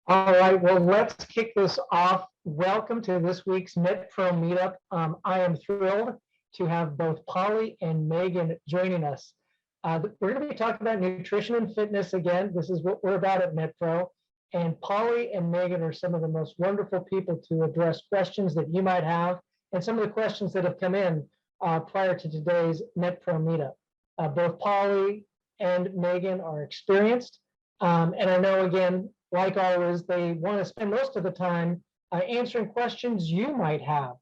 All right, well, let's kick this off. Welcome to this week's MetPro Meetup. I am thrilled to have both Polly and Megan joining us. We're going to be talking about nutrition and fitness again. This is what we're about at MetPro. And Polly and Megan are some of the most wonderful people to address questions that you might have and some of the questions that have come in prior to today's MetPro Meetup. Both Polly and Megan are experienced. And I know, again, like always, they want to spend most of the time answering questions you might have,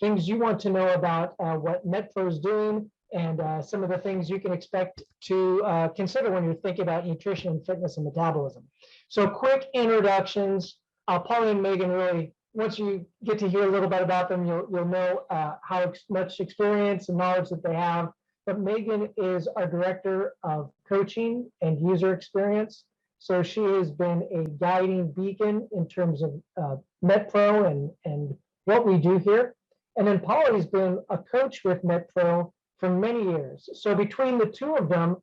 things you want to know about what MetPro is doing, and some of the things you can expect to consider when you're thinking about nutrition and fitness and metabolism. So quick introductions. Polly and Megan, really, once you get to hear a little bit about them, you'll know how much experience and knowledge that they have. But Megan is our director of coaching and user experience. So she has been a guiding beacon in terms of MetPro and what we do here. And then Polly's been a coach with MetPro for many years. So between the two of them,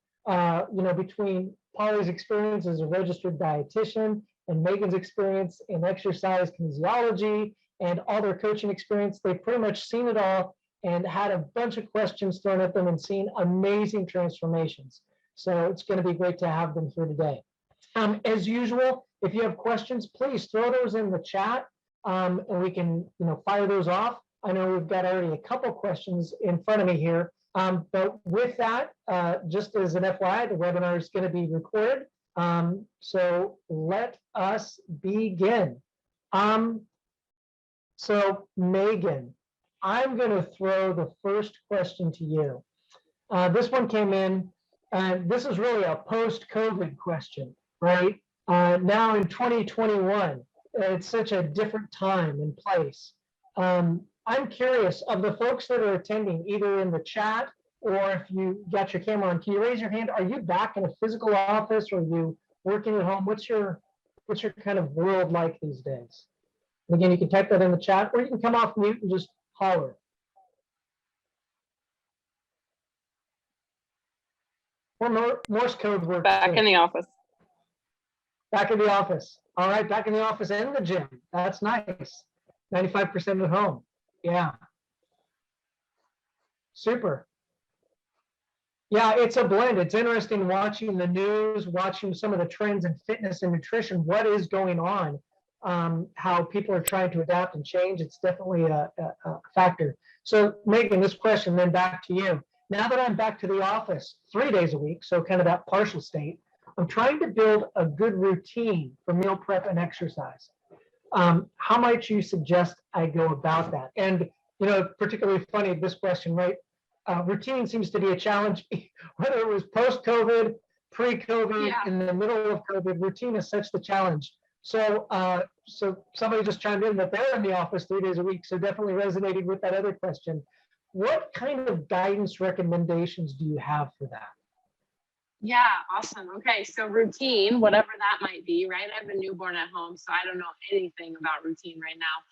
between Polly's experience as a registered dietitian and Megan's experience in exercise kinesiology and all their coaching experience, they've pretty much seen it all and had a bunch of questions thrown at them and seen amazing transformations. So it's going to be great to have them here today. As usual, if you have questions, please throw those in the chat and we can fire those off. I know we've got already a couple questions in front of me here. But with that, just as an FYI, the webinar is going to be recorded. So let us begin. So Megan, I'm going to throw the first question to you. This one came in, and this is really a post-COVID question, right? Now in 2021, it's such a different time and place. I'm curious, of the folks that are attending, either in the chat or if you got your camera on, can you raise your hand? Are you back in a physical office or are you working at home? What's your kind of world like these days? And again, you can type that in the chat or you can come off mute and just holler. Or Morse code works. Back in the office. Back in the office. All right, back in the office and the gym. That's nice. 95% at home. Yeah. Super. Yeah, it's a blend. It's interesting watching the news, watching some of the trends in fitness and nutrition, what is going on, how people are trying to adapt and change. It's definitely a factor. So Megan, this question, then back to you. Now that I'm back to the office 3 days a week, so kind of that partial state, I'm trying to build a good routine for meal prep and exercise. How might you suggest I go about that? And, particularly funny, this question, right? Routine seems to be a challenge, whether it was post-COVID, pre-COVID, in the middle of COVID, routine is such the challenge. So so somebody just chimed in that they're in the office 3 days a week, so definitely resonated with that other question. What kind of guidance recommendations do you have for that? Yeah, awesome. Okay, so routine, whatever that might be, right? I have a newborn at home, so I don't know anything about routine right now.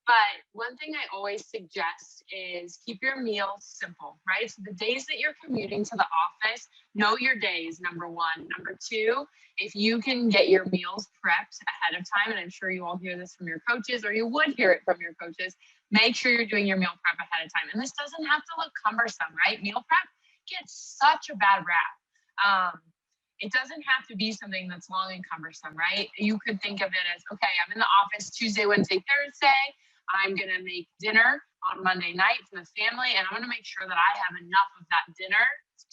But one thing I always suggest is keep your meals simple, right? So the days that you're commuting to the office, know your days, number one. Number two, if you can get your meals prepped ahead of time, and I'm sure you all hear this from your coaches, or you would hear it from your coaches, make sure you're doing your meal prep ahead of time. And this doesn't have to look cumbersome, right? Meal prep gets such a bad rap. It doesn't have to be something that's long and cumbersome, right? You could think of it as, okay, I'm in the office Tuesday, Wednesday, Thursday. I'm going to make dinner on Monday night for the family, and I'm going to make sure that I have enough of that dinner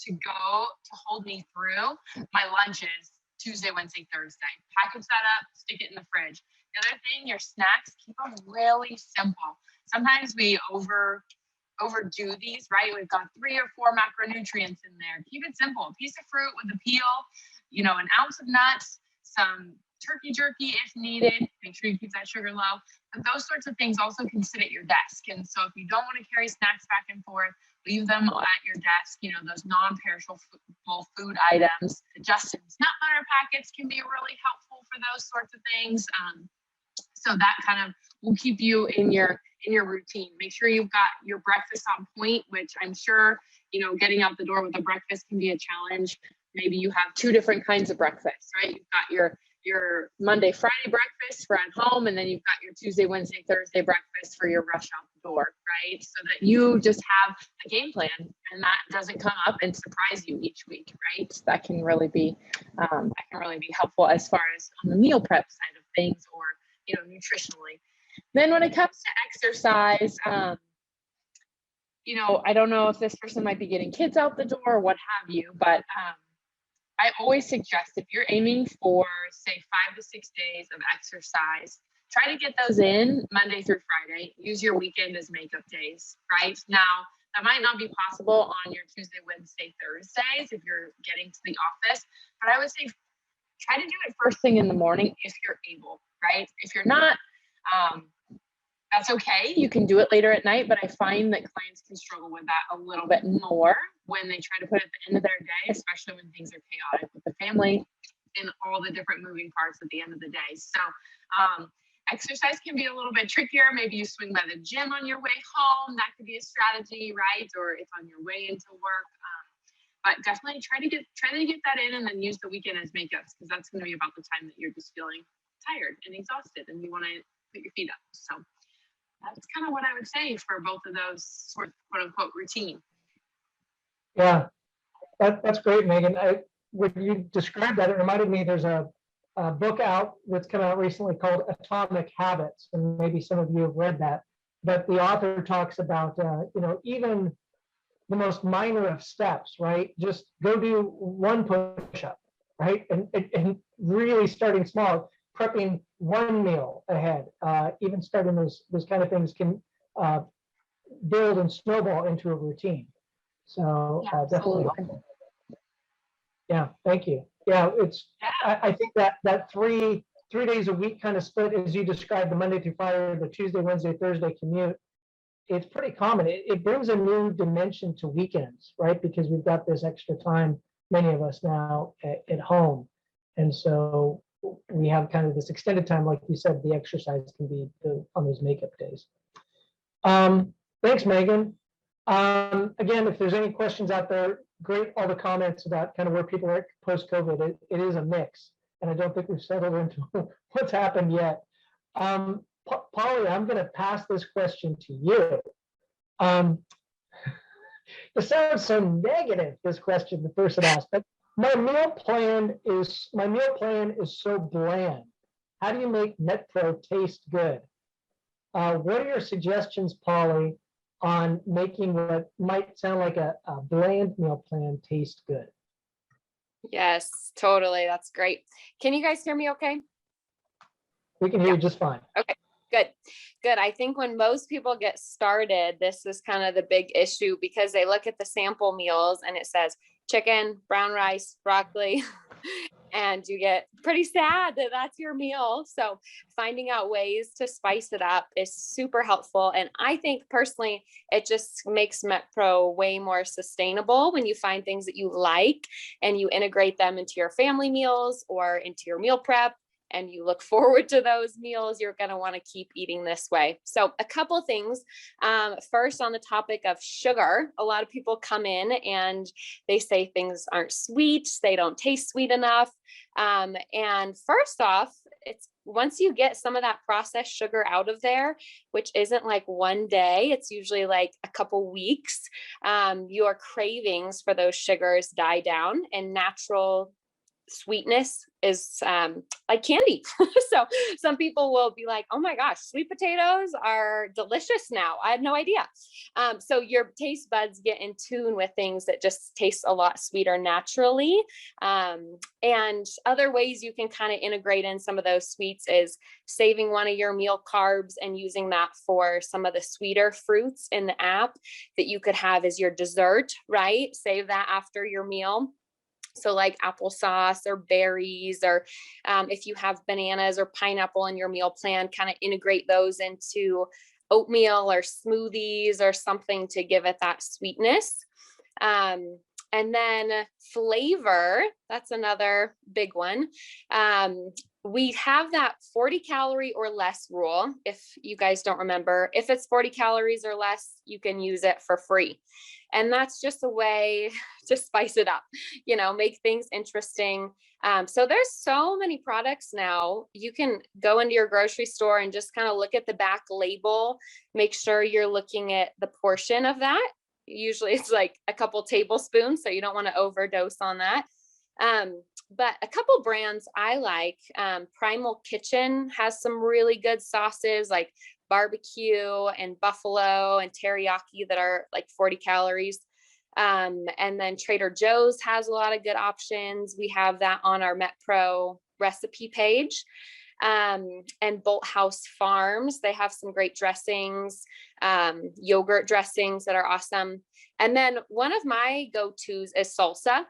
to hold me through my lunches Tuesday, Wednesday, Thursday. Package that up, stick it in the fridge. The other thing, your snacks, keep them really simple. Sometimes we overdo these, right? We've got 3 or 4 macronutrients in there. Keep it simple. A piece of fruit with a peel, an ounce of nuts, some turkey jerky if needed. Make sure you keep that sugar low. But those sorts of things also can sit at your desk. And so if you don't want to carry snacks back and forth, leave them at your desk. Those non-perishable food items. The Justin's nut butter packets can be really helpful for those sorts of things. So that kind of will keep you in your routine. Make sure you've got your breakfast on point, which I'm sure, getting out the door with a breakfast can be a challenge. Maybe you have 2 different kinds of breakfast, right? You've got your your Monday, Friday breakfast for at home, and then you've got your Tuesday, Wednesday, Thursday breakfast for your rush out the door, right? So that you just have a game plan and that doesn't come up and surprise you each week, right? That can really be helpful as far as on the meal prep side of things, or nutritionally. Then when it comes to exercise, I don't know if this person might be getting kids out the door or what have you, but I always suggest if you're aiming for, say, 5 to 6 days of exercise, try to get those in Monday through Friday. Use your weekend as makeup days, right? Now, that might not be possible on your Tuesday, Wednesday, Thursdays if you're getting to the office, but I would say try to do it first thing in the morning if you're able, right? If you're not, that's okay. You can do it later at night, but I find that clients can struggle with that a little bit more when they try to put it at the end of their day, especially when things are chaotic with the family and all the different moving parts at the end of the day. So exercise can be a little bit trickier. Maybe you swing by the gym on your way home. That could be a strategy, right? Or if on your way into work. But definitely try to get that in, and then use the weekend as makeups, because that's going to be about the time that you're just feeling tired and exhausted and you want to put your feet up. So that's kind of what I would say for both of those sort of quote unquote routine. Yeah, that's great, Megan. When you described that, it reminded me there's a book out that's come out recently called Atomic Habits, and maybe some of you have read that. But the author talks about even the most minor of steps, right? Just go do one push-up, right? And really starting small, prepping one meal ahead, even starting those kind of things can build and snowball into a routine. So definitely helpful. Yeah, thank you. Yeah, I think that three days a week kind of split, as you described, the Monday through Friday, the Tuesday, Wednesday, Thursday commute, it's pretty common. It brings a new dimension to weekends, right? Because we've got this extra time, many of us now at home. And so we have kind of this extended time, like you said, the exercise can be on those makeup days. Thanks, Megan. Again, if there's any questions out there, great, all the comments about kind of where people are post-COVID. It is a mix, and I don't think we've settled into what's happened yet. Polly, I'm going to pass this question to you. It sounds so negative, this question the person asked, but my meal plan is so bland. How do you make MetPro taste good? What are your suggestions, Polly, on making what might sound like a bland meal plan taste good? Yes, totally. That's great. Can you guys hear me okay? We can hear you just fine. Okay, good. I think when most people get started, this is kind of the big issue, because they look at the sample meals and it says chicken, brown rice, broccoli, and you get pretty sad that that's your meal. So finding out ways to spice it up is super helpful. And I think personally, it just makes MetPro way more sustainable when you find things that you like and you integrate them into your family meals or into your meal prep, and you look forward to those meals. You're going to want to keep eating this way. So a couple of things. First, on the topic of sugar, a lot of people come in and they say things aren't sweet. They don't taste sweet enough. And first off, it's once you get some of that processed sugar out of there, which isn't like one day, it's usually like a couple weeks, your cravings for those sugars die down, and natural sweetness is like candy. So some people will be like, oh my gosh, sweet potatoes are delicious now. I had no idea. So your taste buds get in tune with things that just taste a lot sweeter naturally. And other ways you can kind of integrate in some of those sweets is saving one of your meal carbs and using that for some of the sweeter fruits in the app that you could have as your dessert, right? Save that after your meal. So like applesauce or berries, or if you have bananas or pineapple in your meal plan, kind of integrate those into oatmeal or smoothies or something to give it that sweetness. And then flavor, that's another big one. We have that 40 calorie or less rule. If you guys don't remember, if it's 40 calories or less, you can use it for free. And that's just a way to spice it up, make things interesting. So there's so many products now. You can go into your grocery store and just kind of look at the back label, make sure you're looking at the portion of that. Usually it's like a couple tablespoons, so you don't want to overdose on that. But a couple brands I like, Primal Kitchen has some really good sauces like barbecue and buffalo and teriyaki that are like 40 calories. And then Trader Joe's has a lot of good options. We have that on our MetPro recipe page. And Bolt House Farms, they have some great dressings, yogurt dressings that are awesome. And then one of my go-tos is salsa,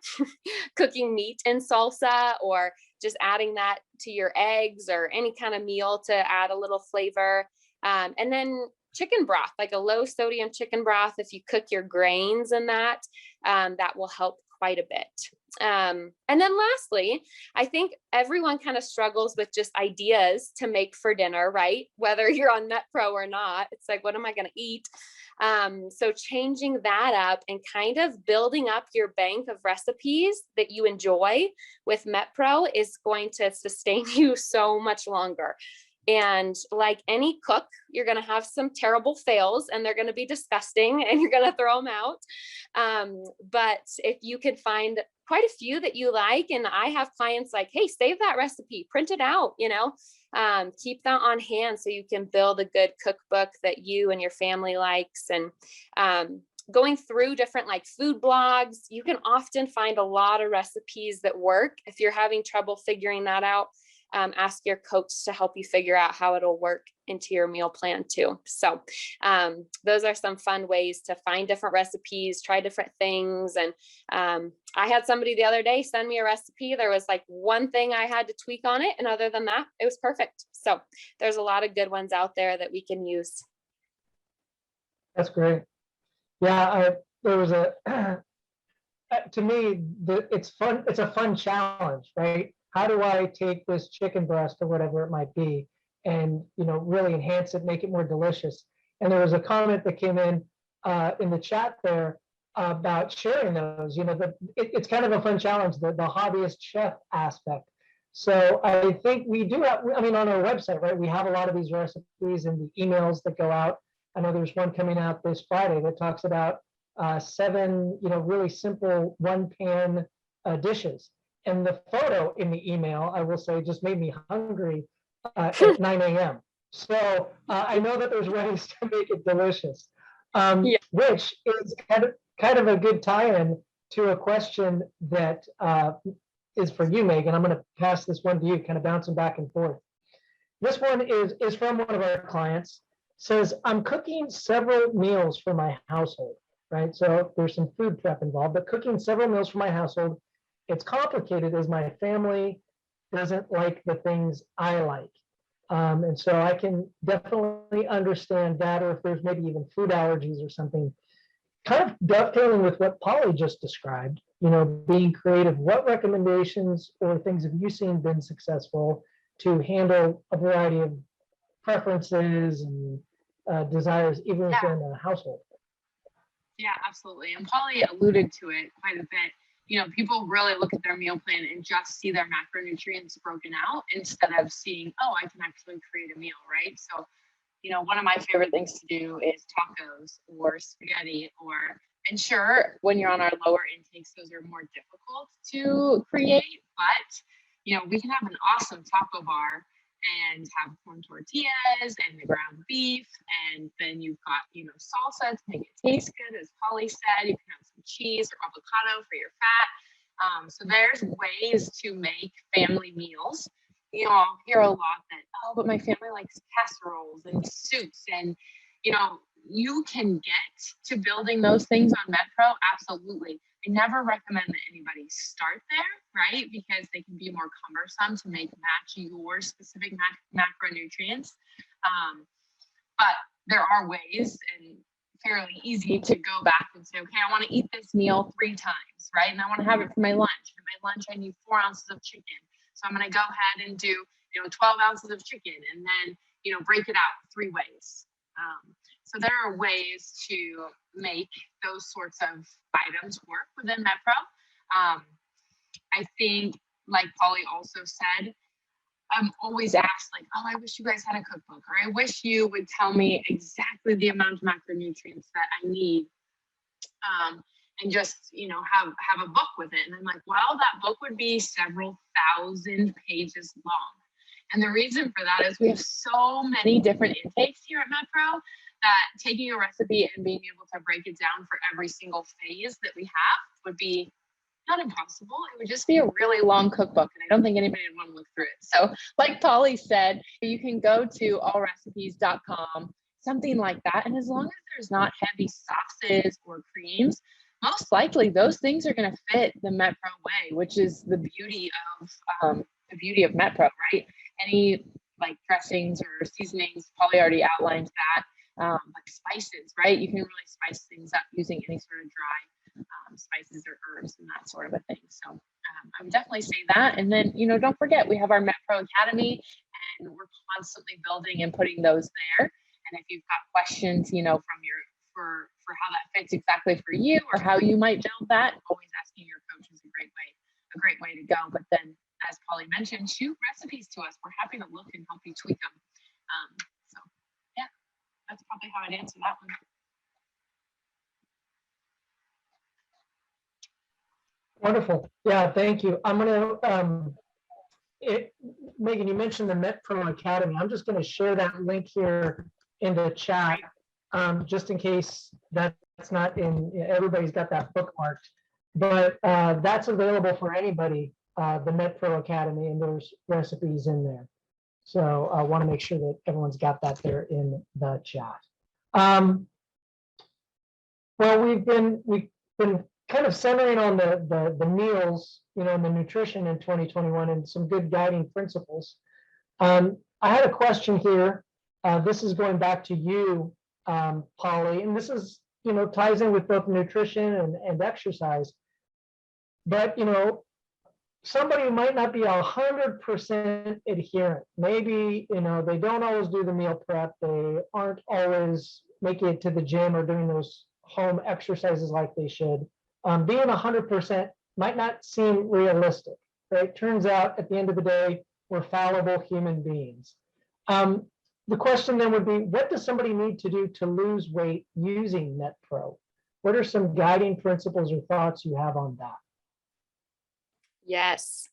cooking meat in salsa, or just adding that to your eggs or any kind of meal to add a little flavor. And then chicken broth, like a low sodium chicken broth, if you cook your grains in that, that will help quite a bit. And then lastly, I think everyone kind of struggles with just ideas to make for dinner, right? Whether you're on MetPro or not, it's like, what am I going to eat? So changing that up and kind of building up your bank of recipes that you enjoy with MetPro is going to sustain you so much longer. And like any cook, you're going to have some terrible fails and they're going to be disgusting and you're going to throw them out. But if you can find quite a few that you like, and I have clients like, hey, save that recipe, print it out, keep that on hand so you can build a good cookbook that you and your family likes. And going through different like food blogs, you can often find a lot of recipes that work. If you're having trouble figuring that out, ask your coach to help you figure out how it'll work into your meal plan too. So those are some fun ways to find different recipes, try different things. And I had somebody the other day send me a recipe. There was like one thing I had to tweak on it. And other than that, it was perfect. So there's a lot of good ones out there that we can use. That's great. Yeah, there was to me, it's fun. It's a fun challenge, right? How do I take this chicken breast or whatever it might be and, really enhance it, make it more delicious? And there was a comment that came in the chat there about sharing those. It's kind of a fun challenge, the hobbyist chef aspect. So I think we do have, on our website, right, we have a lot of these recipes and the emails that go out. I know there's one coming out this Friday that talks about 7, really simple one-pan dishes. And the photo in the email, I will say, just made me hungry at 9 a.m. So I know that there's ways to make it delicious, which is kind of a good tie-in to a question that is for you, Megan. I'm going to pass this one to you, kind of bouncing back and forth. This one is from one of our clients. Says, I'm cooking several meals for my household, right? So there's some food prep involved, but cooking several meals for my household. It's complicated as my family doesn't like the things I like. And so I can definitely understand that, or if there's maybe even food allergies or something. Kind of dovetailing with what Polly just described, being creative. What recommendations or things have you seen been successful to handle a variety of preferences and desires, even within a household? Yeah, absolutely. And Polly alluded to it quite a bit. People really look at their meal plan and just see their macronutrients broken out instead of seeing, oh, I can actually create a meal, right? So, one of my favorite things to do is tacos or spaghetti, and sure, when you're on our lower intakes, those are more difficult to create, but, we can have an awesome taco bar and have corn tortillas and the ground beef, and then you've got salsa to make it taste good, as Polly said. You can have some cheese or avocado for your fat. So there's ways to make family meals. I'll hear a lot that, oh, but my family likes casseroles and soups, and you can get to building those things on MetPro. Absolutely. I never recommend that anybody start there, right? Because they can be more cumbersome to match your specific macronutrients. But there are ways, and fairly easy, to go back and say, okay, I want to eat this meal 3 times, right? And I want to have it for my lunch. For my lunch, I need 4 ounces of chicken. So I'm going to go ahead and do, 12 ounces of chicken, and then, break it out 3 ways. So there are ways to make those sorts of items work within MetPro. I think, like Polly also said, I'm always asked like, oh, I wish you guys had a cookbook, or I wish you would tell me exactly the amount of macronutrients that I need. And just, you know, have a book with it. And I'm like, well, that book would be several thousand pages long. And the reason for that is we have so many different intakes here at MetPro that taking a recipe and being able to break it down for every single phase that we have would be not impossible. It would just be a really long cookbook, and I don't think anybody would want to look through it. So like Polly said, you can go to allrecipes.com, something like that. And as long as there's not heavy sauces or creams, most likely those things are going to fit the MetPro way, which is the beauty of MetPro, right? Any like dressings or seasonings, Polly already outlined that. Like spices, right? You can really spice things up using any sort of dry spices or herbs and that sort of a thing. So I would definitely say that. And then, you know, don't forget, we have our MetPro Academy, and we're constantly building and putting those there. And if you've got questions, you know, from your for how that fits exactly for you, or how you might build that, always asking your coach is a great way to go. But then, as Polly mentioned, shoot recipes to us. We're happy to look and help you tweak them. So yeah, that's probably how I'd answer that one. Wonderful. Yeah, thank you. I'm going to, Megan, you mentioned the MetPro Academy. I'm just going to share that link here in the chat, just in case that's not in, everybody's got that bookmarked. But that's available for anybody, the MetPro Academy, and there's recipes in there. So I want to make sure that everyone's got that there in the chat. Well, we've been kind of centering on the meals, you know, and the nutrition in 2021, and some good guiding principles. I had a question here. This is going back to you, Polly, and this is, you know, ties in with both nutrition and exercise. But, you know, somebody might not be 100% adherent. Maybe, you know, they don't always do the meal prep. They aren't always making it to the gym or doing those home exercises like they should. Being 100% might not seem realistic, right? Turns out at the end of the day, we're fallible human beings. The question then would be, what does somebody need to do to lose weight using MetPro? What are some guiding principles or thoughts you have on that? Yes,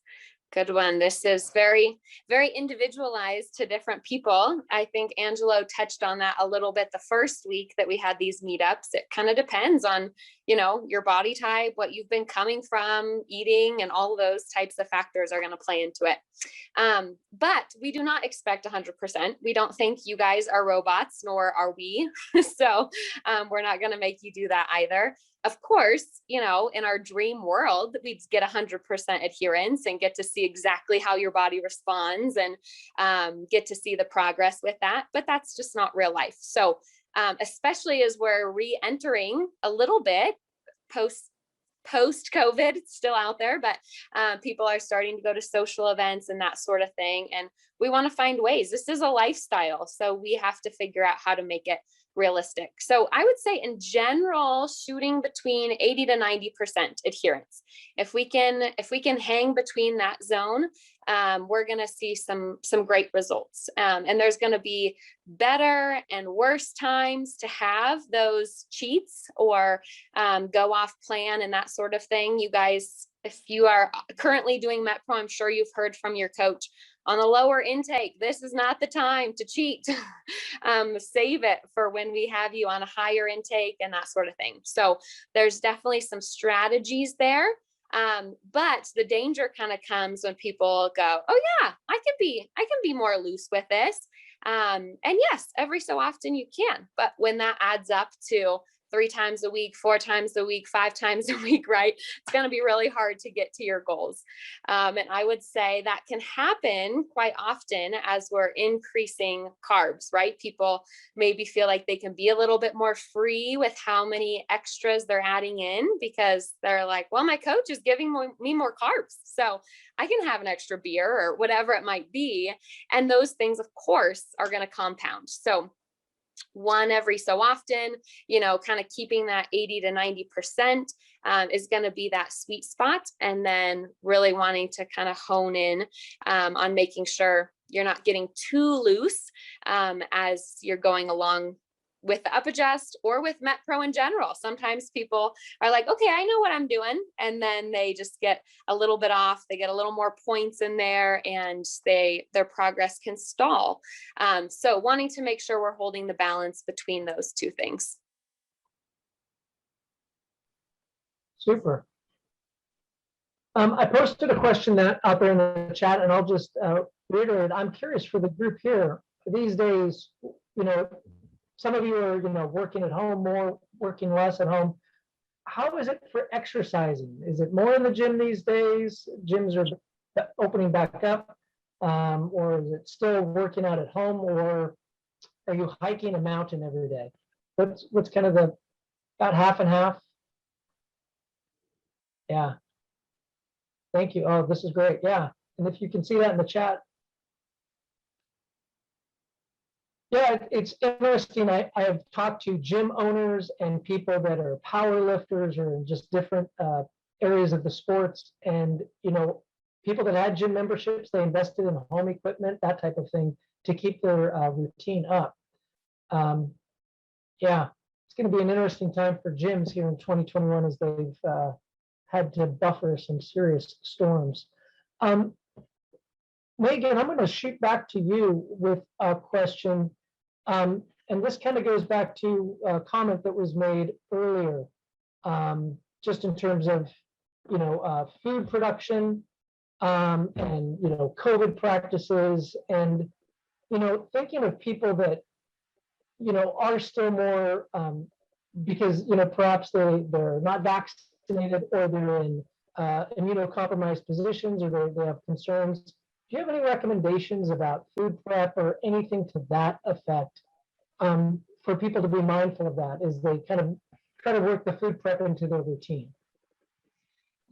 good one. This is very, very individualized to different people. I think Angelo touched on that a little bit the first week that we had these meetups. It kind of depends on, you know, your body type, what you've been coming from, eating, and all of those types of factors are going to play into it. But we do not expect 100%. We don't think you guys are robots, nor are we. So we're not going to make you do that either. Of course, you know, in our dream world, we'd get 100% adherence and get to see exactly how your body responds and get to see the progress with that. But that's just not real life. So especially as we're re-entering a little bit post-COVID, it's still out there, but people are starting to go to social events and that sort of thing. And we want to find ways. This is a lifestyle. So we have to figure out how to make it realistic. So I would say in general, shooting between 80 to 90% adherence. If we can hang between that zone, we're going to see some great results. And there's going to be better and worse times to have those cheats or go off plan and that sort of thing. You guys, if you are currently doing MetPro, I'm sure you've heard from your coach on the lower intake, this is not the time to cheat. Save it for when we have you on a higher intake and that sort of thing. So there's definitely some strategies there. But the danger kind of comes when people go, oh yeah, I can be more loose with this. And yes, every so often you can, but when that adds up to 3 times a week, 4 times a week, 5 times a week, right? It's going to be really hard to get to your goals. And I would say that can happen quite often as we're increasing carbs, right? People maybe feel like they can be a little bit more free with how many extras they're adding in because they're like, well, my coach is giving me more carbs, so I can have an extra beer or whatever it might be. And those things, of course, are going to compound. So one every so often, kind of keeping that 80 to 90% is going to be that sweet spot. And then really wanting to kind of hone in on making sure you're not getting too loose as you're going along with the Up Adjust or with MetPro in general. Sometimes people are like, okay, I know what I'm doing. And then they just get a little bit off, they get a little more points in there, and their progress can stall. So wanting to make sure we're holding the balance between those two things. Super. I posted a question out there in the chat, and I'll just reiterate. I'm curious for the group here. These days, some of you are, working at home more, working less at home. How is it for exercising? Is it more in the gym these days? Gyms are opening back up, or is it still working out at home, or are you hiking a mountain every day? What's kind of about half and half? Yeah. Thank you. Oh, this is great. Yeah. And if you can see that in the chat. Yeah, it's interesting. I have talked to gym owners and people that are power lifters or in just different areas of the sports. And, people that had gym memberships, they invested in home equipment, that type of thing, to keep their routine up. Yeah, it's going to be an interesting time for gyms here in 2021 as they've had to buffer some serious storms. Megan, I'm going to shoot back to you with a question. And this kind of goes back to a comment that was made earlier, just in terms of, food production and, COVID practices and, thinking of people that, are still more because, perhaps they're not vaccinated or they're in immunocompromised positions or they have concerns. Do you have any recommendations about food prep or anything to that effect for people to be mindful of that as they kind of try to work the food prep into their routine?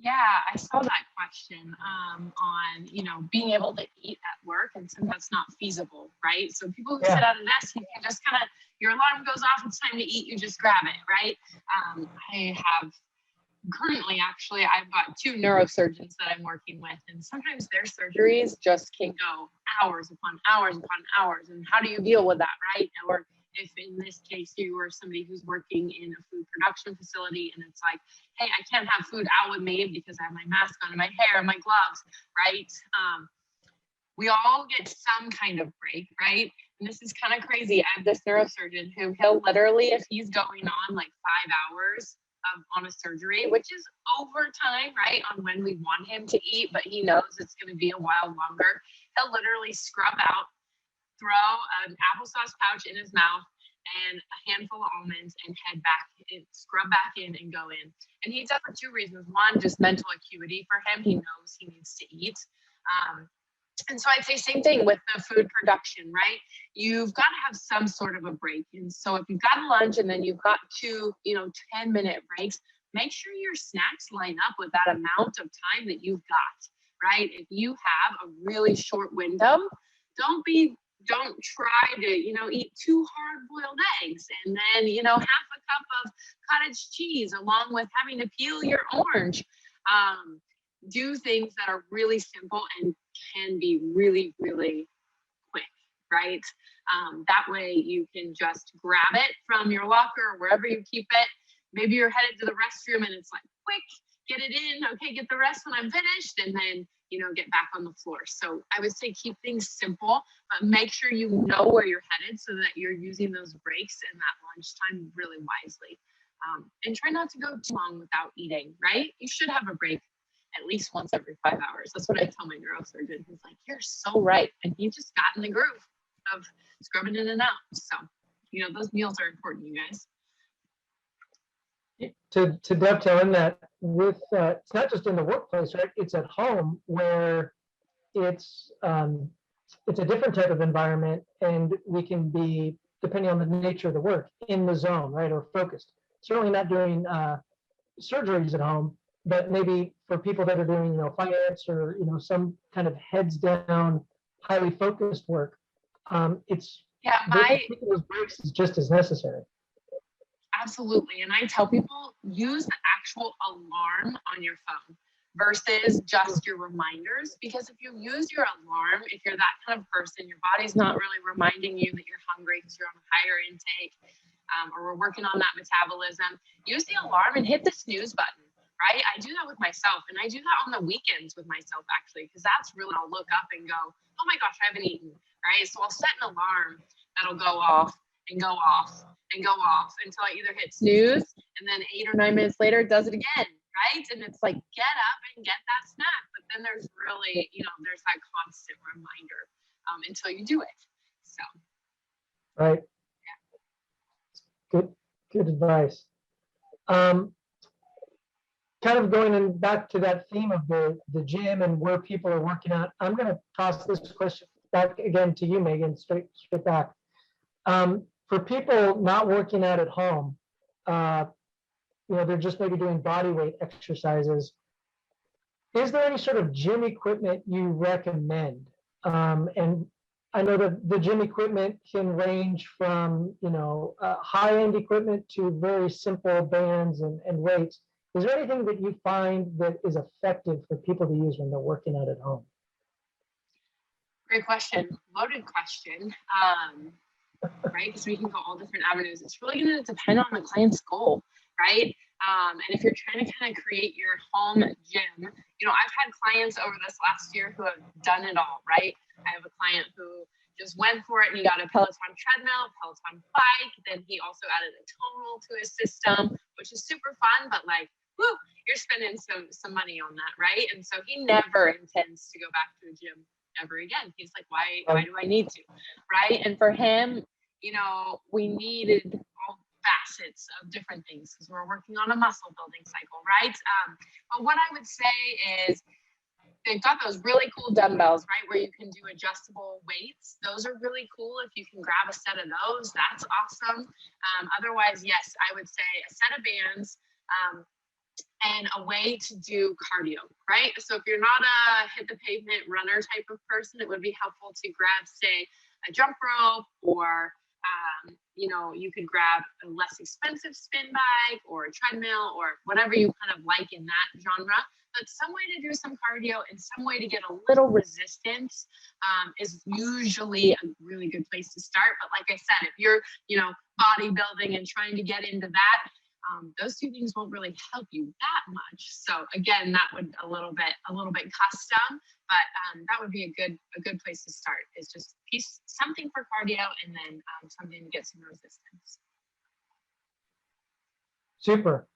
Yeah, I saw that question on, being able to eat at work, and sometimes that's not feasible, right? So people who sit at a desk, you can just kind of, your alarm goes off, it's time to eat, you just grab it, right? I have currently, actually, I've got 2 neurosurgeons that I'm working with, and sometimes their surgeries just can go hours upon hours upon hours. And how do you deal with that, right? Or if in this case you were somebody who's working in a food production facility and it's like, hey, I can't have food out with me because I have my mask on and my hair and my gloves, right? We all get some kind of break, right? And this is kind of crazy. I have this neurosurgeon who he'll literally, if he's going on like 5 hours on a surgery, which is overtime, right, on when we want him to eat, but he knows it's going to be a while longer, he'll literally scrub out, throw an applesauce pouch in his mouth and a handful of almonds and head back and scrub back in and go in. And he does for 2 reasons. One, just mental acuity for him. He knows he needs to eat. And so I'd say same thing with the food production, right? You've got to have some sort of a break. And so if you've got a lunch and then you've got 2, 10-minute breaks, make sure your snacks line up with that amount of time that you've got, right? If you have a really short window, don't try to, eat 2 hard-boiled eggs and then, half a cup of cottage cheese along with having to peel your orange. Do things that are really simple and can be really, really quick, right? That way you can just grab it from your locker or wherever you keep it. Maybe you're headed to the restroom and it's like, quick, get it in. Okay, get the rest when I'm finished, and then, get back on the floor. So I would say keep things simple, but make sure you know where you're headed so that you're using those breaks and that lunchtime really wisely. And try not to go too long without eating, right? You should have a break at least once every 5 hours. That's what I tell my neurosurgeon. He's like, you're so right. And he just got in the groove of scrubbing in and out. So, those meals are important, you guys. To dovetail in that with, it's not just in the workplace, right? It's at home where it's a different type of environment, and we can be, depending on the nature of the work, in the zone, right, or focused. Certainly not doing surgeries at home, but maybe for people that are doing, finance or, some kind of heads down, highly focused work, it's Yeah, taking those breaks is just as necessary. absolutely. And I tell people use the actual alarm on your phone versus just your reminders. Because if you use your alarm, if you're that kind of person, your body's not really reminding you that you're hungry because you're on higher intake, or we're working on that metabolism, use the alarm and hit the snooze button, right? I do that with myself, and I do that on the weekends with myself, actually, because that's really, I'll look up and go, oh my gosh, I haven't eaten, right? So I'll set an alarm that'll go off and go off and go off until I either hit snooze, and then 8 or 9 minutes later it does it again, right? And it's like, get up and get that snack. But then there's really, there's that constant reminder until you do it. So. Right. Good advice. Kind of going in back to that theme of the gym and where people are working out, I'm going to toss this question back again to you, Megan, straight back. For people not working out at home, they're just maybe doing body weight exercises. Is there any sort of gym equipment you recommend? And I know that the gym equipment can range from, high-end equipment to very simple bands and weights. Is there anything that you find that is effective for people to use when they're working out at home? Great question. Loaded question. Right? Because we can go all different avenues. It's really going to depend on the client's goal, right? And if you're trying to kind of create your home gym, I've had clients over this last year who have done it all, right? I have a client who just went for it and he got a Peloton treadmill, Peloton bike. Then he also added a tonal to his system, which is super fun, but like, whoo, you're spending some money on that, right? And so he never intends to go back to a gym ever again. He's like, why do I need to, right? And for him, we needed all facets of different things because we're working on a muscle building cycle, right? But what I would say is they've got those really cool dumbbells, right, where you can do adjustable weights. Those are really cool. If you can grab a set of those, that's awesome. Otherwise, yes, I would say a set of bands, and a way to do cardio, right? So if you're not a hit the pavement runner type of person, it would be helpful to grab, say, a jump rope, or you could grab a less expensive spin bike or a treadmill or whatever you kind of like in that genre. But some way to do some cardio and some way to get a little resistance is usually a really good place to start. But like I said, if you're, bodybuilding and trying to get into that, those two things won't really help you that much. So again, that would a little bit custom, but that would be a good place to start, is just something for cardio and then something to get some resistance. Super.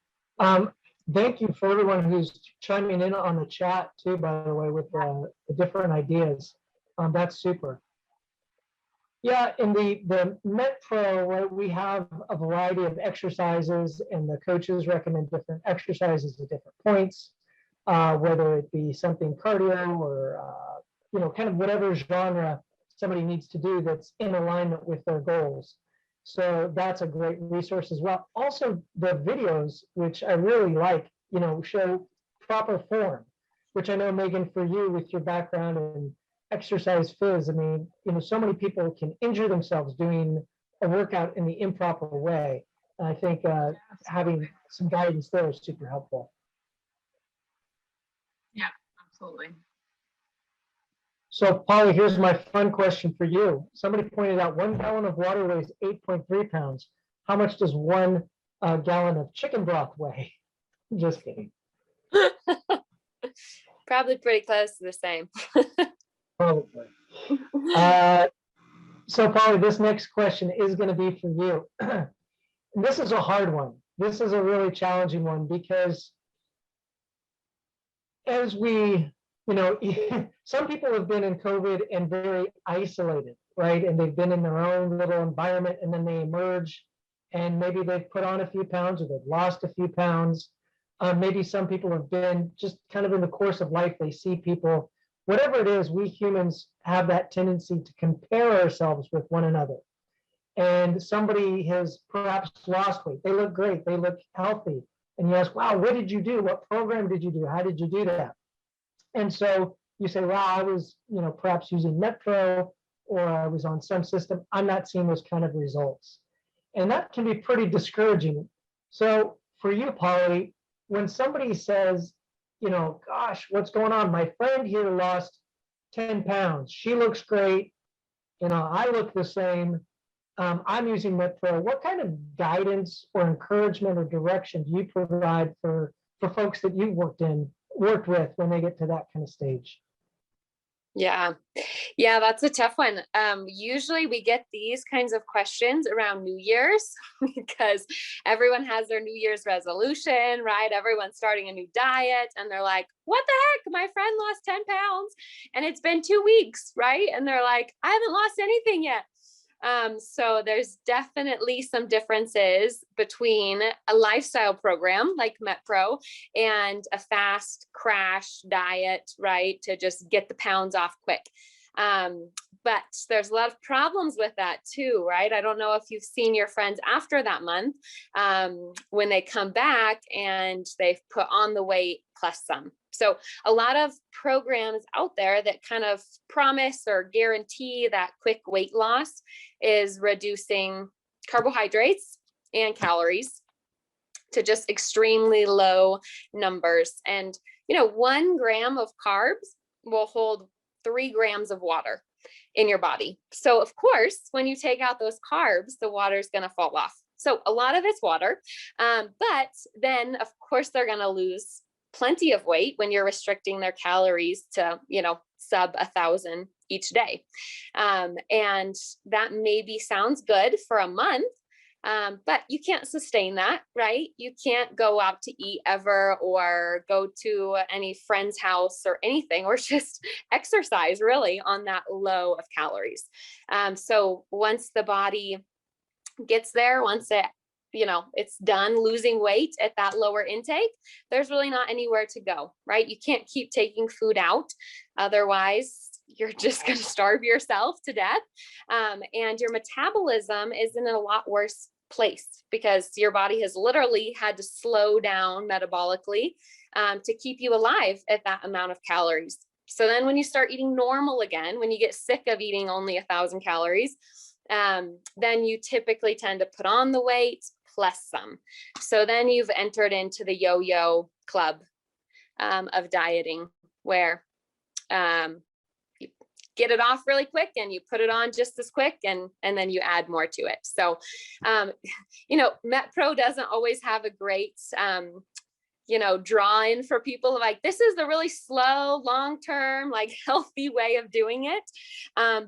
Thank you for everyone who's chiming in on the chat too, by the way, with the different ideas. That's super. Yeah, in the MetPro, right, we have a variety of exercises, and the coaches recommend different exercises at different points, whether it be something cardio or, kind of whatever genre somebody needs to do that's in alignment with their goals. So that's a great resource as well. Also, the videos, which I really like, show proper form, which I know, Megan, for you with your background in exercise phys, I mean, so many people can injure themselves doing a workout in the improper way. And I think having some guidance there is super helpful. Yeah, absolutely. So, Polly, here's my fun question for you. Somebody pointed out 1 gallon of water weighs 8.3 pounds. How much does 1 gallon of chicken broth weigh? Just kidding. Probably pretty close to the same. Probably. So, Polly, this next question is going to be for you. And this is a hard one. This is a really challenging one because as we, some people have been in COVID and very isolated, right? And they've been in their own little environment, and then they emerge and maybe they've put on a few pounds or they've lost a few pounds. Maybe some people have been just kind of in the course of life, they see people, whatever it is, we humans have that tendency to compare ourselves with one another. And somebody has perhaps lost weight. They look great. They look healthy. And you ask, wow, what did you do? What program did you do? How did you do that? And so you say, wow, I was, perhaps using MetPro, or I was on some system, I'm not seeing those kind of results. And that can be pretty discouraging. So for you, Polly, when somebody says, gosh, what's going on? My friend here lost 10 pounds. She looks great. I look the same. I'm using MetPro. What kind of guidance or encouragement or direction do you provide for folks that you've worked with when they get to that kind of stage? Yeah. Yeah, that's a tough one. Usually we get these kinds of questions around New Year's because everyone has their New Year's resolution, right? Everyone's starting a new diet and they're like, what the heck? My friend lost 10 pounds and it's been 2 weeks, right? And they're like, I haven't lost anything yet. So there's definitely some differences between a lifestyle program like MetPro and a fast crash diet, right? To just get the pounds off quick. But there's a lot of problems with that too, right? I don't know if you've seen your friends after that month, when they come back and they've put on the weight plus some. So a lot of programs out there that kind of promise or guarantee that quick weight loss is reducing carbohydrates and calories to just extremely low numbers. And, 1 gram of carbs will hold 3 grams of water in your body. So of course, when you take out those carbs, the water is going to fall off. So a lot of it's water. But then of course, they're going to lose plenty of weight when you're restricting their calories to, sub 1,000 each day. And that maybe sounds good for a month, but you can't sustain that, right? You can't go out to eat ever or go to any friend's house or anything, or just exercise really on that low of calories. So once the body gets there, once it's done losing weight at that lower intake, there's really not anywhere to go, right? You can't keep taking food out. Otherwise, you're just going to starve yourself to death. And your metabolism is in a lot worse place because your body has literally had to slow down metabolically to keep you alive at that amount of calories. So then when you start eating normal again, when you get sick of eating only 1,000 calories, then you typically tend to put on the weight plus some. So then you've entered into the yo-yo club of dieting where you get it off really quick and you put it on just as quick and then you add more to it. So, MetPro doesn't always have a great draw in for people like, this is the really slow, long-term, like healthy way of doing it.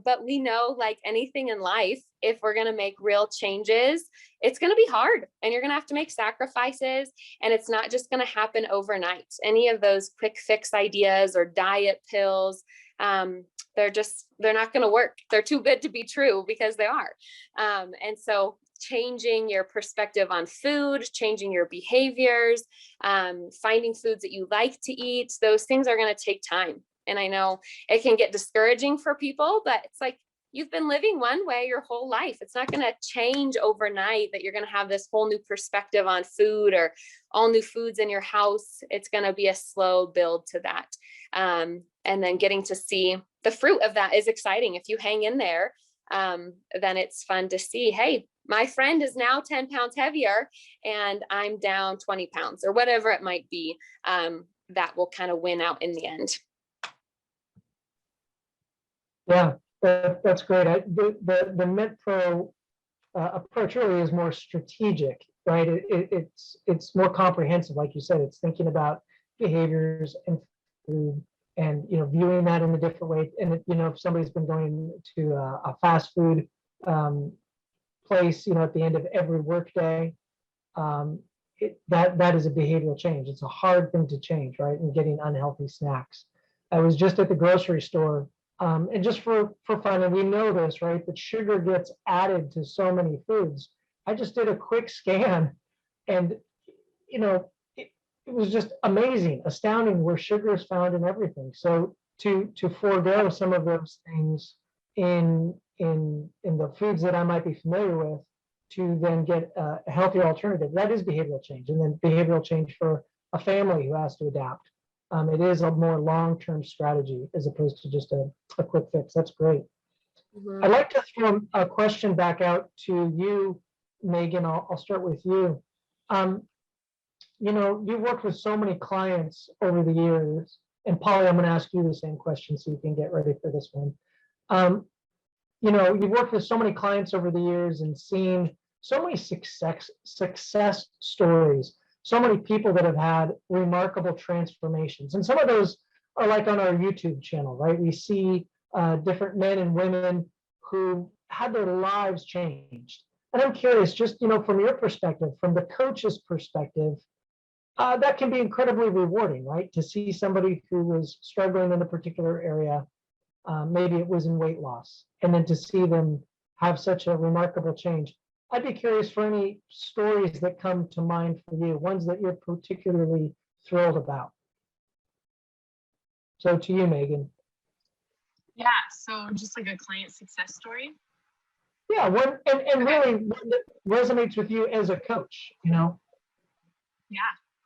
But we know, like anything in life, if we're going to make real changes, it's going to be hard and you're going to have to make sacrifices, and it's not just going to happen overnight. Any of those quick fix ideas or diet pills, they're not going to work. They're too good to be true because they are. And so changing your perspective on food, changing your behaviors, finding foods that you like to eat, those things are going to take time. And I know it can get discouraging for people, but it's like, you've been living one way your whole life. It's not going to change overnight that you're going to have this whole new perspective on food or all new foods in your house. It's going to be a slow build to that. And then getting to see the fruit of that is exciting. If you hang in there, then it's fun to see, hey, my friend is now 10 pounds heavier and I'm down 20 pounds or whatever it might be. That will kind of win out in the end. Yeah, that's great. The MetPro approach really is more strategic, right? It's more comprehensive, like you said. It's thinking about behaviors and food, and viewing that in a different way. And if somebody's been going to a fast food place, at the end of every workday, that is a behavioral change. It's a hard thing to change, right? And getting unhealthy snacks. I was just at the grocery store, and just for fun, and we know this, right? But sugar gets added to so many foods. I just did a quick scan, and it was just amazing, astounding where sugar is found in everything. So to forego some of those things in the foods that I might be familiar with, to then get a healthier alternative, that is behavioral change. And then behavioral change for a family who has to adapt. It is a more long-term strategy as opposed to just a quick fix. That's great. I'd like to throw a question back out to you, Megan. I'll start with you. You've worked with so many clients over the years, and Polly, I'm going to ask you the same question so you can get ready for this one. You've worked with so many clients over the years and seen so many success stories, so many people that have had remarkable transformations. And some of those are like on our YouTube channel, right? We see different men and women who had their lives changed. And I'm curious, just, from your perspective, from the coach's perspective, that can be incredibly rewarding, right? To see somebody who was struggling in a particular area, maybe it was in weight loss, and then to see them have such a remarkable change. I'd be curious for any stories that come to mind for you, ones that you're particularly thrilled about. So to you, Megan. Yeah, so just like a client success story. Yeah, and really one that resonates with you as a coach, Yeah,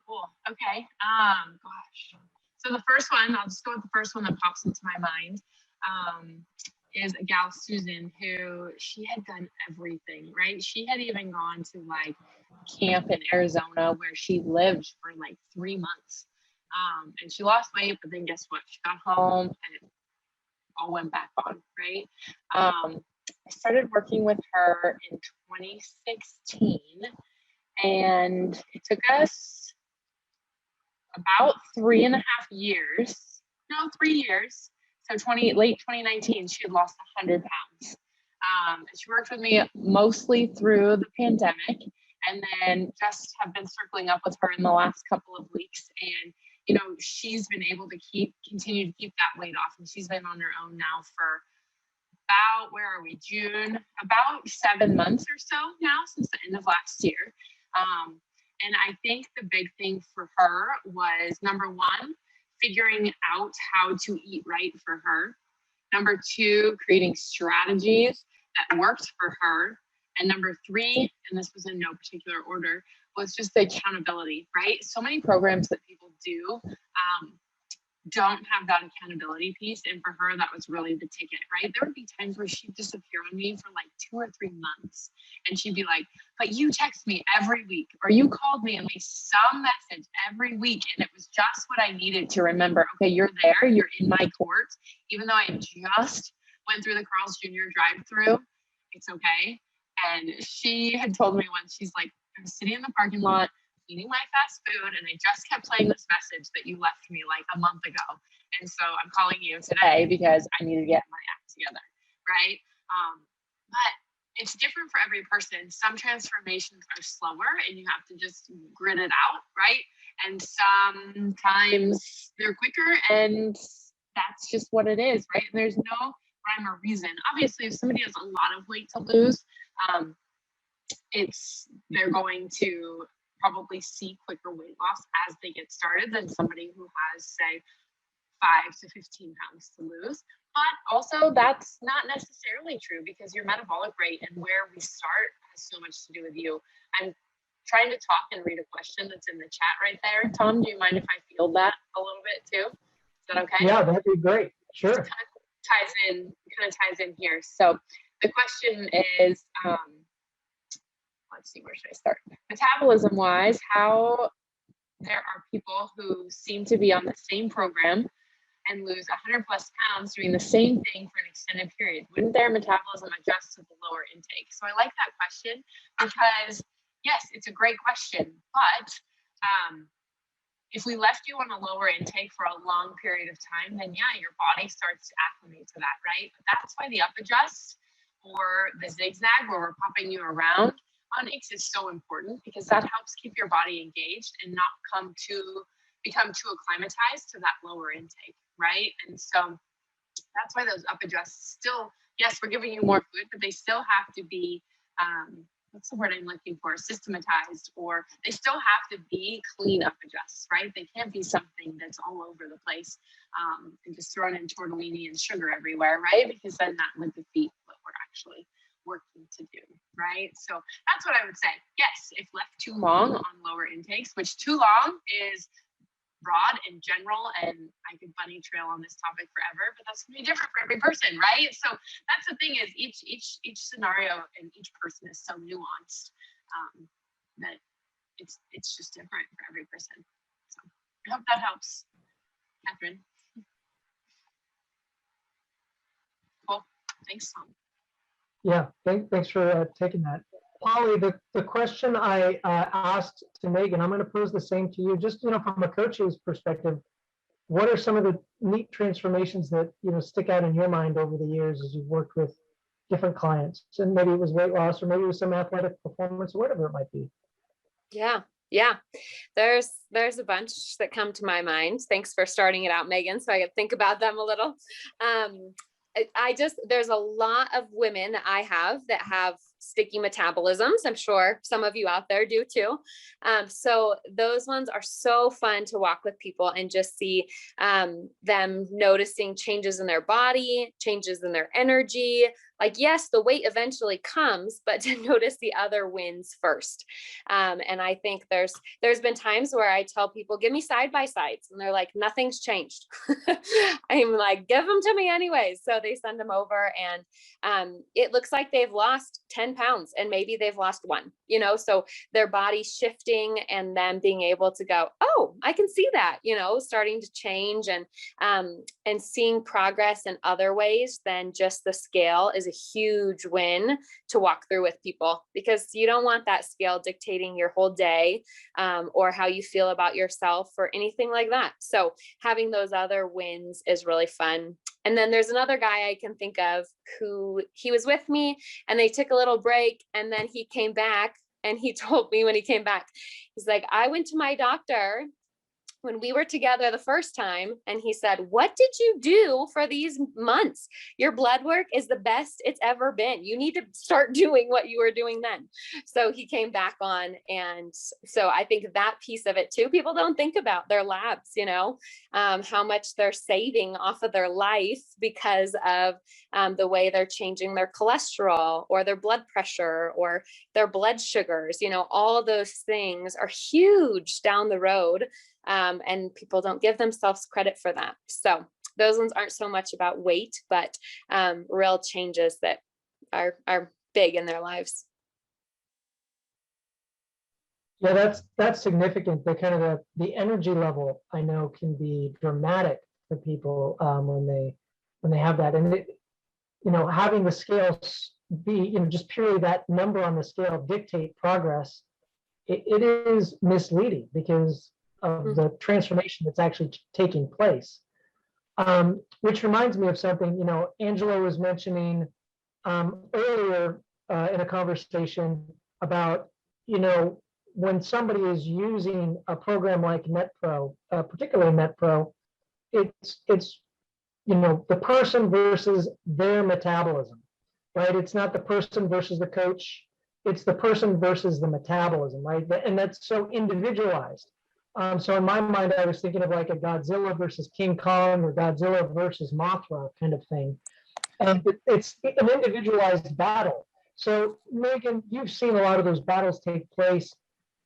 cool. Okay. Gosh. So the first one, I'll just go with the first one that pops into my mind. Is a gal, Susan, who she had done everything, right? She had even gone to like camp in Arizona where she lived for like 3 months. And she lost weight, but then guess what? She got home and it all went back on, right? I started working with her in 2016, and it took us about 3.5 years. No, 3 years. So late 2019, she had lost 100 pounds. She worked with me mostly through the pandemic, and then just have been circling up with her in the last couple of weeks. And she's been able to continue to keep that weight off, and she's been on her own now for about, where are we, June, about 7 months or so now, since the end of last year. And I think the big thing for her was, number one, figuring out how to eat right for her. Number two, creating strategies that worked for her. And number three, and this was in no particular order, was just the accountability, right? So many programs that people do don't have that accountability piece. And for her, that was really the ticket, right? There would be times where she'd disappear on me for like 2 or 3 months. And she'd be like, but you text me every week, or you called me and leave some message every week. And it was just what I needed to remember. Okay, you're there, you're in my court. Even though I just went through the Carl's Jr. drive-through, it's okay. And she had told me once, she's like, I'm sitting in the parking lot eating my fast food, and I just kept playing this message that you left me like a month ago. And so I'm calling you today because I need to get my act together, right? But it's different for every person. Some transformations are slower and you have to just grit it out, right? And sometimes they're quicker, and that's just what it is, right? And there's no rhyme or reason. Obviously, if somebody has a lot of weight to lose, they're going to probably see quicker weight loss as they get started than somebody who has, say, 5 to 15 pounds to lose. But also, that's not necessarily true, because your metabolic rate and where we start has so much to do with you. I'm trying to talk and read a question that's in the chat right there. Tom, do you mind if I field that a little bit too? Is that okay? Yeah, that'd be great. Sure. It kind of ties in here. So the question is, let's see, where should I start? Metabolism wise, how there are people who seem to be on the same program and lose 100 plus pounds doing the same thing for an extended period. Wouldn't their metabolism adjust to the lower intake? So I like that question because, yes, it's a great question. But if we left you on a lower intake for a long period of time, then yeah, your body starts to acclimate to that, right? But that's why the up adjust or the zigzag, where we're popping you around on X, is so important, because that helps keep your body engaged and not become too acclimatized to that lower intake, right? And so that's why those up adjusts still, yes, we're giving you more food, but they still have to be, what's the word I'm looking for? Systematized, or they still have to be clean up adjusts, right? They can't be something that's all over the place and just thrown in tortellini and sugar everywhere, right? Because then that would defeat what we're actually working to do, right? So that's what I would say. Yes, if left too long on lower intakes, which too long is broad and general, and I could bunny trail on this topic forever, but that's gonna be different for every person, right? So that's the thing, is each scenario and each person is so nuanced that it's just different for every person. So I hope that helps, Catherine. Cool. Thanks, Tom. Yeah, thanks for taking that. Polly, the question I asked to Megan, I'm going to pose the same to you. Just, from a coach's perspective, what are some of the neat transformations that, stick out in your mind over the years as you've worked with different clients? And maybe it was weight loss, or maybe it was some athletic performance, or whatever it might be. Yeah. There's a bunch that come to my mind. Thanks for starting it out, Megan, so I could think about them a little. There's a lot of women that I have that have sticky metabolisms. I'm sure some of you out there do too. So those ones are so fun to walk with people and just see them noticing changes in their body, changes in their energy. Like, yes, the weight eventually comes, but to notice the other wins first. And I think there's been times where I tell people, give me side by sides, and they're like, nothing's changed. I'm like, give them to me anyways. So they send them over, and it looks like they've lost 10 pounds, and maybe they've lost 1, so their body's shifting, and them being able to go, oh, I can see that, starting to change, and seeing progress in other ways than just the scale is a huge win to walk through with people, because you don't want that scale dictating your whole day, or how you feel about yourself or anything like that. So having those other wins is really fun. And then there's another guy I can think of who, he was with me and they took a little break, and then he came back, and he told me when he came back, he's like, I went to my doctor when we were together the first time, and he said, what did you do for these months? Your blood work is the best it's ever been. You need to start doing what you were doing then. So he came back on. And so I think that piece of it too, people don't think about their labs, how much they're saving off of their life because of the way they're changing their cholesterol or their blood pressure or their blood sugars. All those things are huge down the road. And people don't give themselves credit for that. So those ones aren't so much about weight, but real changes that are big in their lives. Yeah, that's significant. The kind of the energy level, I know, can be dramatic for people when they have that, and having the scales be just purely that number on the scale dictate progress. It is misleading because of the transformation that's actually taking place. Which reminds me of something, Angela was mentioning earlier in a conversation about, when somebody is using a program like MetPro, particularly MetPro, it's the person versus their metabolism, right? It's not the person versus the coach. It's the person versus the metabolism, right? And that's so individualized. So in my mind, I was thinking of like a Godzilla versus King Kong, or Godzilla versus Mothra kind of thing. And it's an individualized battle. So Megan, you've seen a lot of those battles take place.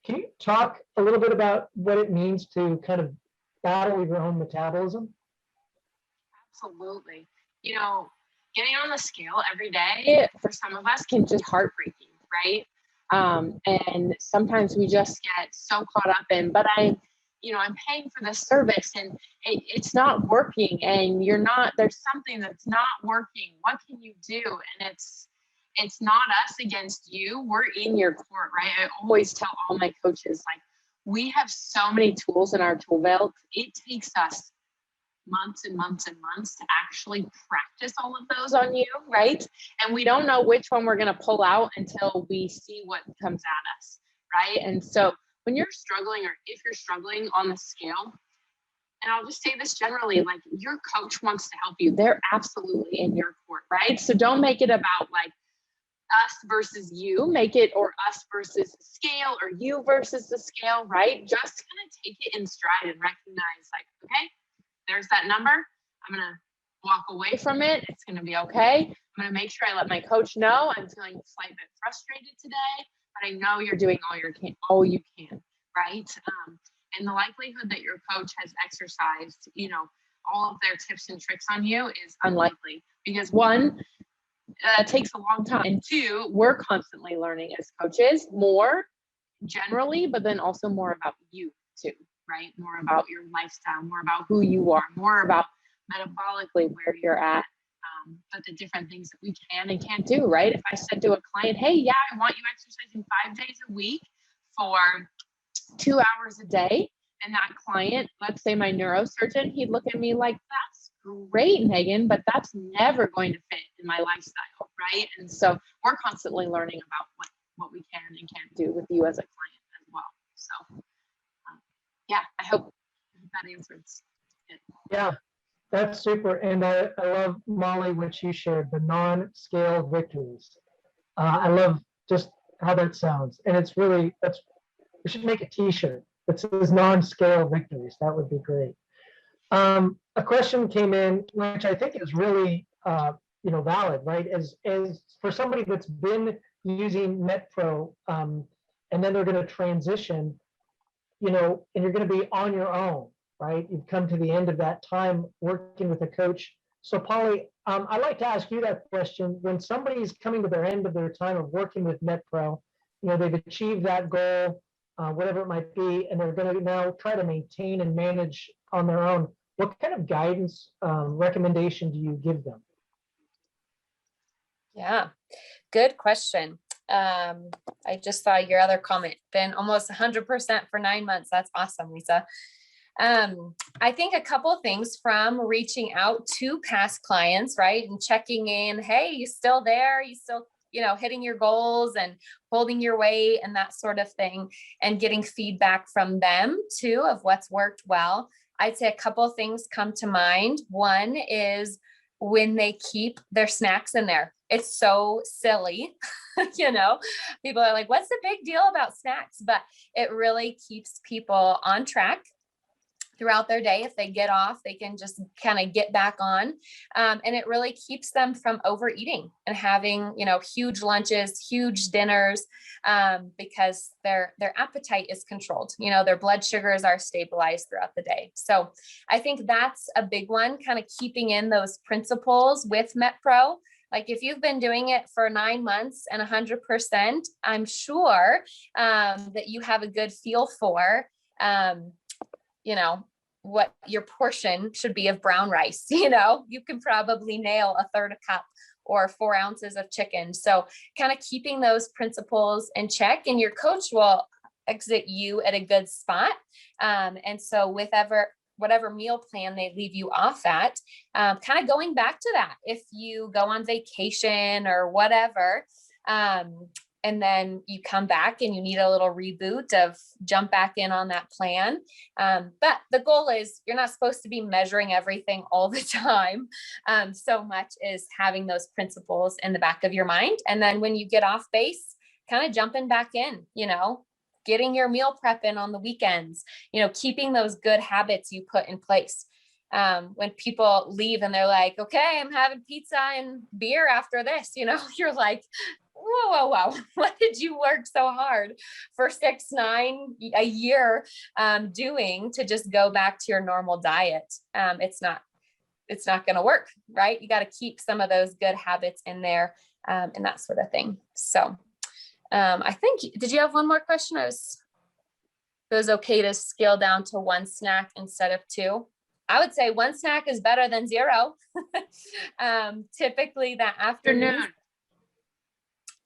Can you talk a little bit about what it means to kind of battle with your own metabolism? Absolutely. Getting on the scale every day for some of us can just heartbreaking, right? And sometimes we just get so caught up in, but I'm paying for this service and it's not working, and there's something that's not working. What can you do? And it's not us against you. We're in your court, right? I always tell all my coaches, like, we have so many tools in our tool belt. It takes us months and months and months to actually practice all of those on you, right? And we don't know which one we're going to pull out until we see what comes at us, right? And so when you're struggling, or if you're struggling on the scale, and I'll just say this generally, like, your coach wants to help you. They're absolutely in your court, right? So don't make it about like us versus you. Make it or us versus the scale, or you versus the scale, right? Just kind of take it in stride and recognize, like, okay, there's that number. I'm going to walk away from it. It's going to be okay. I'm going to make sure I let my coach know I'm feeling a slight bit frustrated today, but I know you're doing all you can, right? And the likelihood that your coach has exercised, all of their tips and tricks on you is unlikely, because one, it takes a long time. And two, we're constantly learning as coaches more generally, but then also more about you too, right? More about your lifestyle, more about who you are, more about metabolically where you're at, but the different things that we can and can't do, right? If I said to a client, hey, yeah, I want you exercising 5 days a week for 2 hours a day, and that client, let's say my neurosurgeon, he'd look at me like, that's great, Megan, but that's never going to fit in my lifestyle, right? And so we're constantly learning about what we can and can't do with you as a client as well. So yeah, I hope that answers it. Yeah, that's super. And I love, Molly, what you shared, the non-scale victories. I love just how that sounds. And it's really, we should make a t-shirt that says non-scale victories. That would be great. A question came in, which I think is really, valid, right? As for somebody that's been using MetPro, and then they're going to transition, and you're going to be on your own, right? You've come to the end of that time working with a coach. So, Polly, I'd like to ask you that question. When somebody's coming to their end of their time of working with MetPro, they've achieved that goal, whatever it might be, and they're going to now try to maintain and manage on their own. What kind of guidance, recommendation do you give them? Yeah, good question. I just saw your other comment, been almost 100% for 9 months. That's awesome, Lisa. I think a couple things from reaching out to past clients, right? And checking in, hey, you still there? You still, hitting your goals and holding your weight and that sort of thing, and getting feedback from them too of what's worked well. I'd say a couple things come to mind. One is when they keep their snacks in there. It's so silly. People are like, what's the big deal about snacks? But it really keeps people on track throughout their day. If they get off, they can just kind of get back on. And it really keeps them from overeating and having, huge lunches, huge dinners, because their appetite is controlled. Their blood sugars are stabilized throughout the day. So I think that's a big one, kind of keeping in those principles with MetPro. Like if you've been doing it for 9 months and 100%, I'm sure that you have a good feel for, what your portion should be of brown rice. You can probably nail a third a cup or 4 ounces of chicken. So kind of keeping those principles in check, and your coach will exit you at a good spot. And so whatever meal plan they leave you off at, kind of going back to that, if you go on vacation or whatever, and then you come back and you need a little reboot of jump back in on that plan. But the goal is you're not supposed to be measuring everything all the time. So much is having those principles in the back of your mind. And then when you get off base, kind of jumping back in, getting your meal prep in on the weekends, keeping those good habits you put in place. When people leave and they're like, okay, I'm having pizza and beer after this, you're like, whoa, what did you work so hard for 6, 9 a year doing to just go back to your normal diet? It's not going to work, right? You got to keep some of those good habits in there, and that sort of thing. So I think, did you have one more question? It was okay to scale down to 1 snack instead of 2. I would say 1 snack is better than 0. Typically that afternoon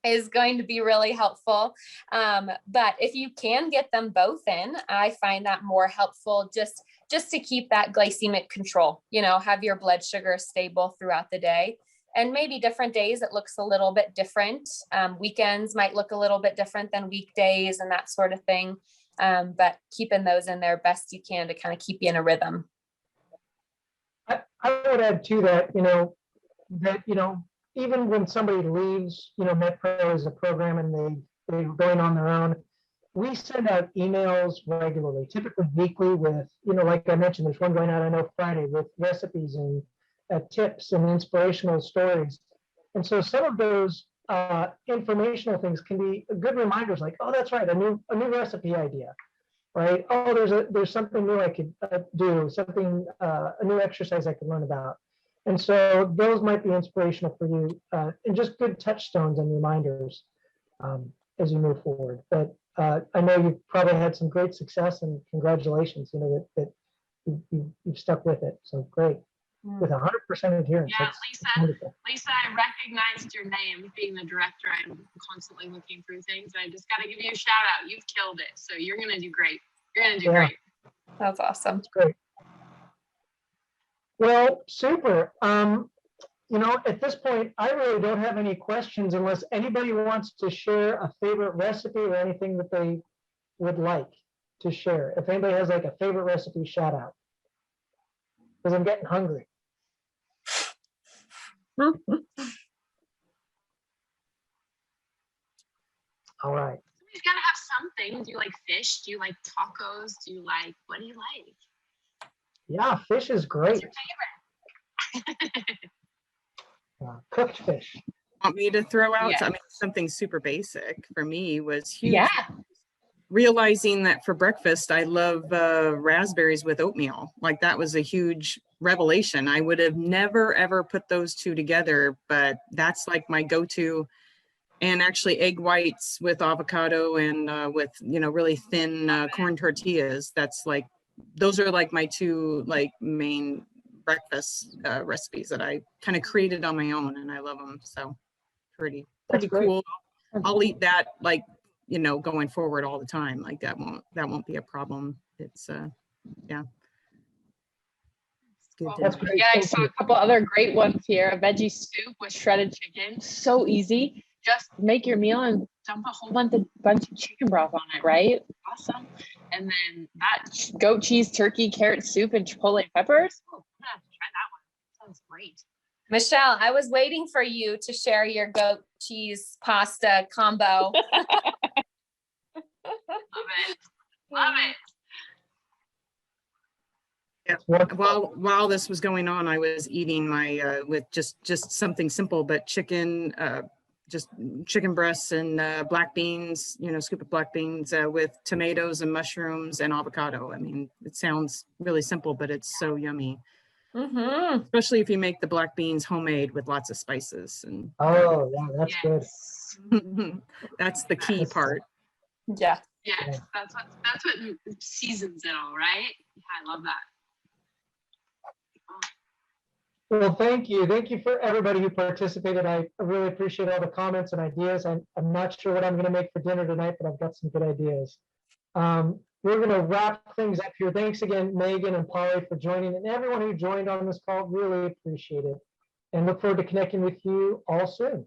is going to be really helpful. But if you can get them both in, I find that more helpful just to keep that glycemic control, have your blood sugar stable throughout the day. And maybe different days, it looks a little bit different. Weekends might look a little bit different than weekdays and that sort of thing. But keeping those in there best you can to kind of keep you in a rhythm. I would add to that, even when somebody leaves, MetPro is a program and they're going on their own, we send out emails regularly, typically weekly with, like I mentioned, there's one going out, I know Friday, with recipes and tips and inspirational stories. And so some of those informational things can be good reminders, like, oh, that's right, a new recipe idea. right? Oh, there's something new I could do, something a new exercise I could learn about. And so those might be inspirational for you, and just good touchstones and reminders as you move forward. But I know you've probably had some great success, and congratulations, that you've stuck with it. So great. With 100% adherence. Yeah, That's Lisa, wonderful. Lisa, I recognized your name. Being the director, I'm constantly looking through things. And I just got to give you a shout out. You've killed it. So you're going to do great. You're going to do great. That's awesome. That's great. Well, super. At this point, I really don't have any questions unless anybody wants to share a favorite recipe or anything that they would like to share. If anybody has like a favorite recipe, shout out. Because I'm getting hungry. All right. Somebody's got to have something. Do you like fish? Do you like tacos? What do you like? Yeah, fish is great. What's your favorite? Cooked fish. Want me to throw out? Yes. I mean, something super basic for me was huge. Yeah. Realizing that for breakfast, I love raspberries with oatmeal. Like that was a huge revelation. I would have never, ever put those two together, but that's like my go-to. And actually egg whites with avocado and with, really thin corn tortillas. That's like, those are like my two like main breakfast recipes that I kind of created on my own, and I love them. So pretty cool. I'll eat that like, going forward all the time. Like that won't be a problem. It's yeah. Good. That's great. Yeah, I saw a couple other great ones here. A veggie soup with shredded chicken. So easy. Just make your meal and dump a whole bunch of chicken broth on it, right? Awesome. And then that goat cheese, turkey, carrot soup, and chipotle peppers. Oh, I'm gonna have to try that one. Sounds great. Michelle, I was waiting for you to share your goat cheese pasta combo. Love it. Love it. Yeah. While this was going on, I was eating my with just something simple, but chicken, just chicken breasts and black beans, scoop of black beans with tomatoes and mushrooms and avocado. I mean, it sounds really simple, but it's so yummy. Mm-hmm. Especially if you make the black beans homemade with lots of spices. And Oh, yeah, that's Yes. that's the key part. Yeah. Yes, that's what seasons it all, right? Yeah, I love that. Well, thank you. Thank you for everybody who participated. I really appreciate all the comments and ideas. I'm not sure what I'm going to make for dinner tonight, but I've got some good ideas. We're going to wrap things up here. Thanks again, Megan and Polly, for joining, and everyone who joined on this call. Really appreciate it. And look forward to connecting with you all soon.